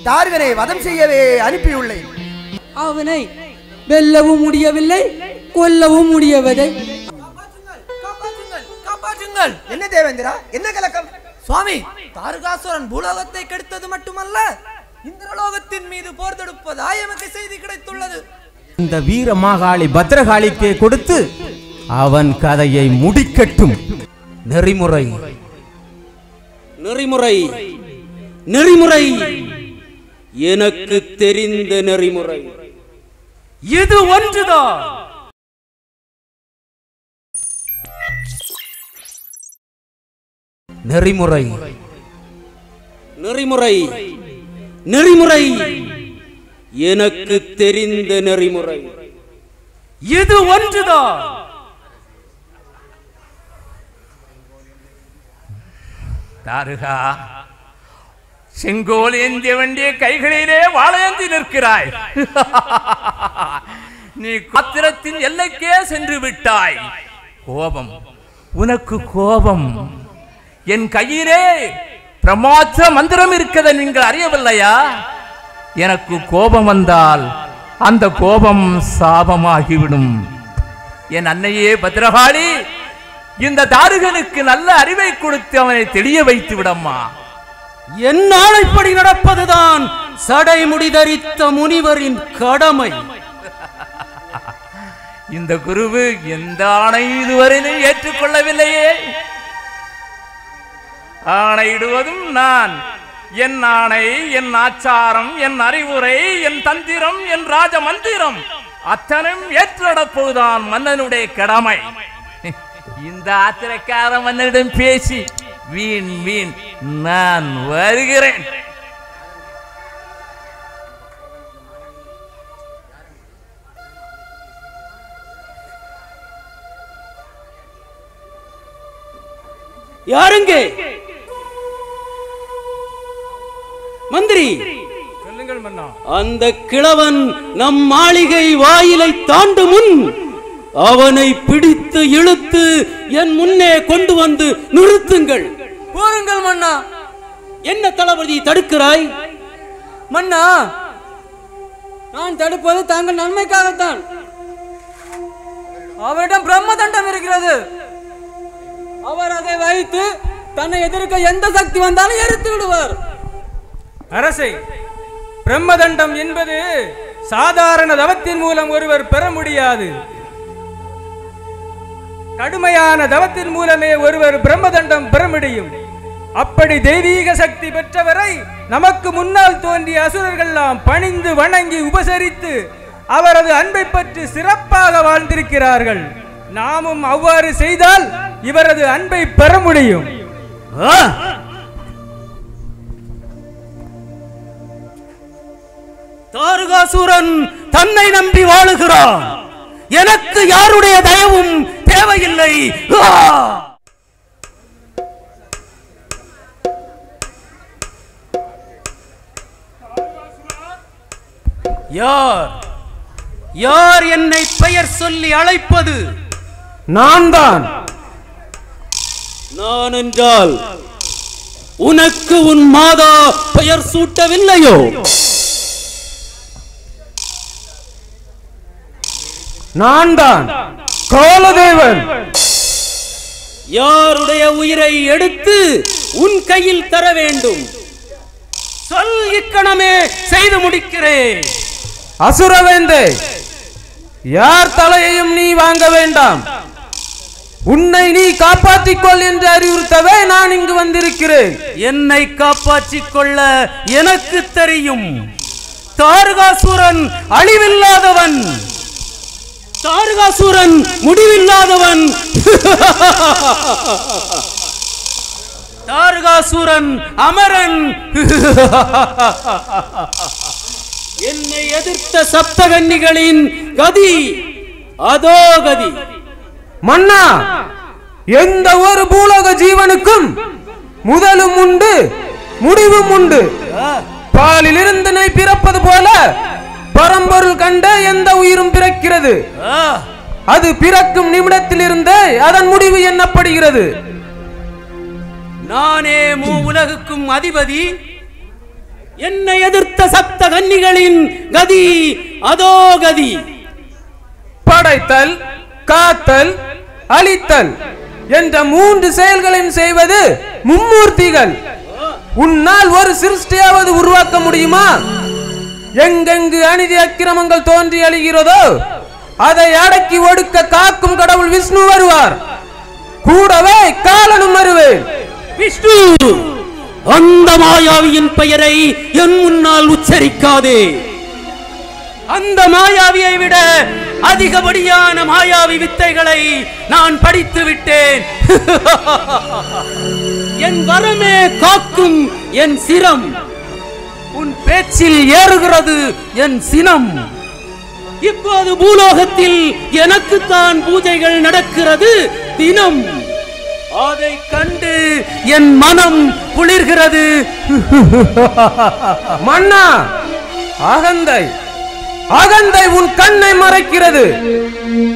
தார்கனை வதம் செய்யவே அனுப்பியுள்ளேன். அவனை வெல்லவும் முடியவில்லை, கொல்லவும் முடியவில்லை. என்ன தேவேந்திரா, என்ன கலக்கம்? சுவாமி, தாரகாசுரன் பூலோகத்தை கெடுத்தது மட்டுமல்ல, இந்திரலோகத்தின் மீது போர் தொடுப்பதாய் எமக்கு செய்தி கிடைத்துள்ளது. இந்த வீர மாகாளி பத்ரகாளிக்கு கொடுத்து அவன் கதையை முடிக்கட்டும். நெறிமுறை நெறிமுறை நெறிமுறை எனக்கு தெரிந்த நெறிமுறை இது ஒன்றுதான். நெறிமுறை நெறிமுறை நெறிமுறை எனக்கு தெரிந்த நெறிமுறை இது ஒன்றுதான். தாருகா, செங்கோல் ஏந்திய வேண்டிய கைகளிலே வாழையந்தி நிற்கிறாய். நீ காத்திரத்தின் எல்லைக்கே சென்று விட்டாய். கோபம், உனக்கு கோபம். என் கையிலே பிரமாற்ற மந்திரம் இருக்கதை நீங்கள் அறியவில்லையா? எனக்கு கோபம் வந்தால் அந்த கோபம் சாபமாகிவிடும். என் அன்னையே பத்ரகாளி, இந்த தாருகனுக்கு நல்ல அறிவை கொடுத்து அவனை தெளிய வைத்து விடம்மா. என் ஆணைப்படி நடப்பதுதான் சடைமுடி தரித்த முனிவரின் கடமை. இந்த குருவு எந்த ஆணை இதுவரையிலும் ஏற்றுக்கொள்ளவில்லையே. ஆணையிடுவதும் நான். என் ஆணை, என் ஆச்சாரம், என் அறிவுரை, என் தந்திரம், என் ராஜ மந்திரம் அத்தனையும் ஏற்று நடப்பதுதான் மன்னனுடைய கடமை. இந்த ஆத்திரக்கார மன்னனிடம் பேசி வீண் வீண் நான் வருகிறேன். யாருங்க? மந்திரி, சொல்லுங்கள் மன்னா. அந்த கிழவன் நம் மாளிகை வாயிலை தாண்டும் முன் அவனை பிடித்து இழுத்து என் முன்னே கொண்டு வந்து நிறுத்துங்கள். போருங்கள் மன்னா. என்ன தளபதி தடுக்கிறாய்? மன்னா, நான் தடுப்பது தாங்கள் நன்மைக்காகத்தான். அவரிடம் பிரம்ம தண்டம் இருக்கிறது. அவர் அதை வைத்து தன்னை எதிர்க்க எந்த சக்தி வந்தாலும் எரித்து விடுவார். அரசை, பிரம்மதண்டம் என்பது சாதாரண தவத்தின் மூலம் ஒருவர் பெற முடியாது. கடுமையான தவத்தின் மூலமே ஒருவர் பிரம்மதண்டம் பெற முடியும். அப்படி தெய்வீக சக்தி பெற்றவரை நமக்கு முன்னால் தோன்றிய அசுரர்கள் எல்லாம் பணிந்து வணங்கி உபசரித்து அவரது அன்பை பற்றி சிறப்பாக வாழ்ந்திருக்கிறார்கள். நாமும் அவ்வாறு செய்தால் இவரது அன்பை பெற முடியும். தாரகாசுரன் தன்னை நம்பி வாழுகிறான். எனக்கு யாருடைய தயவும் தேவையில்லை. யார் யார் என்னை பெயர் சொல்லி அழைப்பது? நான் தான். நான் என்றால் உனக்கு உன் மாதா பெயர் சூட்டவில்லையோ? நான் தான் காலதேவன். யாருடைய உயிரை எடுத்து உன் கையில் தர வேண்டும்? சொல், இக்கணமே செய்து முடிக்கிறேன். அசுரவேந்தே, யார் தலையையும் நீ வாங்க வேண்டாம். உன்னை நீ காப்பாற்றிக் கொள் என்று அறிவுறுத்தவே நான் இங்கு வந்திருக்கிறேன். என்னை காப்பாற்றிக் கொள்ள எனக்கு தெரியும். தாரகாசுரன் அழிவில்லாதவன், தாரகாசுரன் முடிவில்லாதவன், தாரகாசுரன் அமரன். என்னை எதிர்த்த சப்தகன்னிகளின் கதி அதோ கதி. மன்னா, எந்த ஒரு பூலோக ஜீவனுக்கும் முதலும் உண்டு, முடிவும் உண்டு. பாலில் இருந்து நெய் பிறப்பது போல பரம்பொருள் கண்ட எந்த உயிரும் பிறக்கிறது. அது பிறக்கும் நிமிடத்தில் இருந்தே அதன் முடிவு என்னை எதிர்த்த சப்த கன்னிகளின் கதி அதோ கதி. படைத்தல், காத்தல், அழித்தல் என்ற 3 செயல்களையும் செய்வது மும்மூர்த்திகள். உன்னால் ஒரு சிருஷ்டியாவது உருவாக்க முடியுமா? எங்கெங்கு அநீதி அக்கிரமங்கள் தோன்றி அழிகிறதோ அதை அடக்கி ஒடுக்க காக்கும் கடவுள் விஷ்ணு வருவார். கூடவே காலனும் வருவேன். விஷ்ணு, அந்த மாயாவியின் பெயரை என் முன்னால் உச்சரிக்காதே. அந்த மாயாவியை விட அதிகப்படியான மாயாவி வித்தைகளை நான் படித்து விட்டேன். என் வரமே காக்கும் என் சிரம். உன் பேச்சில் ஏறுகிறது என் சினம். இப்போது பூலோகத்தில் எனக்குத்தான் பூஜைகள் நடக்கிறது தினம். அதை கண்டு என் மனம் குளிர்கிறது. மன்னா, அகந்தை அகந்தை உன் கண்ணை மறைக்கிறது.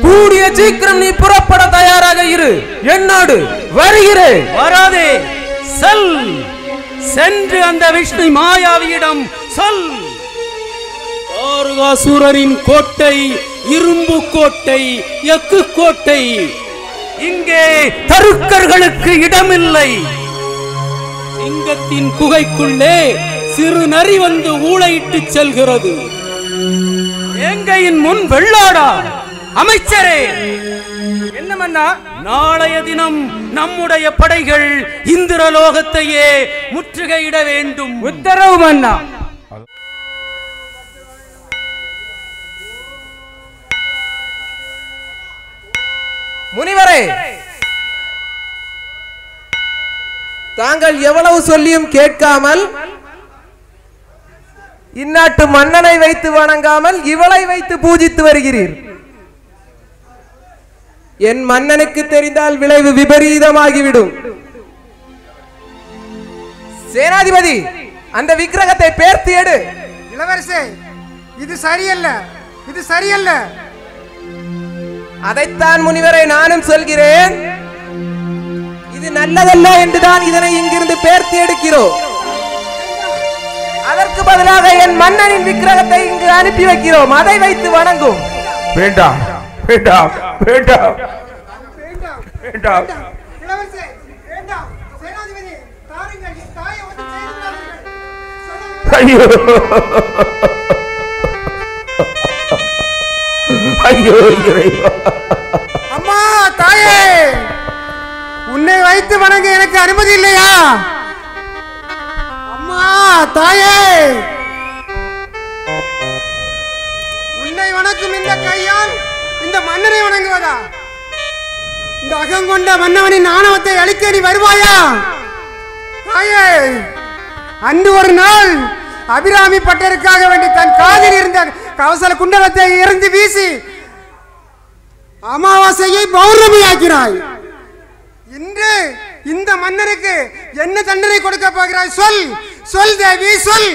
கூடிய சீக்கிரம் நீ புறப்பட தயாராக இரு. என்னோடு வருகிறேன். வராதே, செல். சென்று அந்த விஷ்ணு மாயாவியிடம் சொல். தாரகாசுரரின் கோட்டை இரும்பு கோட்டை, எக்கு கோட்டை. இங்கே தருக்கர்களுக்கு இடமில்லை. சிங்கத்தின் குகைக்குள்ளே சிறு நரி வந்து ஊளையிட்டு செல்கிறது. எங்கையின் முன் வெள்ளாடா. அமைச்சரே, என்ன மன்னா? நாளைய தினம் நம்முடைய படைகள் இந்திரலோகத்தையே முற்றுகையிட வேண்டும். உத்தரவு மன்னா. முனிவரே, தாங்கள் எவ்வளவு சொல்லியும் கேட்காமல் இந்நாட்டு மன்னனை வைத்து வணங்காமல் இவளை வைத்து பூஜித்து வருகிறீர். என் மன்னனுக்கு தெரிந்தால் விளைவு விபரீதமாகிவிடும். சேனாதிபதி, அந்த விக்கிரகத்தை பேர்த்து எடு. இளவரசே, இது சரியல்ல, இது சரியல்ல. அதைத்தான் முனிவரை நானும் சொல்கிறேன். இது நல்லதல்ல என்றுதான் இதனை இங்கிருந்து பேர்த்து எடுக்கிறோம். அதற்கு பதிலாக என் மன்னனின் விக்கிரகத்தை இங்கு அனுப்பி வைக்கிறோம். அதை வைத்து வணங்கும். வேண்டாம், வேண்டாம், வேண்டாம், வேண்டாம். இளவரசே, வேண்டாம். சேனாதிபதி, தாருங்கள், என் தாயை வந்து செய்து ஐயோ, ஐயோ, இறைவா. அம்மா, தாயே, உன்னை வைத்து வணங்க எனக்கு அனுமதி இல்லையா? அம்மா, தாயே, உன்னை வணக்கும் இந்த கையால் இந்த மன்னனை வணங்குவதா? இந்த அகங்கொண்ட மன்னவனின் ஆணவத்தை அழிக்க நீ வருவாயா? தாயே, அன்று ஒரு நாள் அபிராமி பட்டருக்காக வேண்டி தன் காதில் இருந்த கவசல குண்டலத்தை எறிந்து வீசி அமாவாசையை பௌர்ணமியாக்கினாய். இன்று இந்த மன்னருக்கு என்ன தண்டனை கொடுக்க போகிறாய்? சொல், சொல் தேவி, சொல்.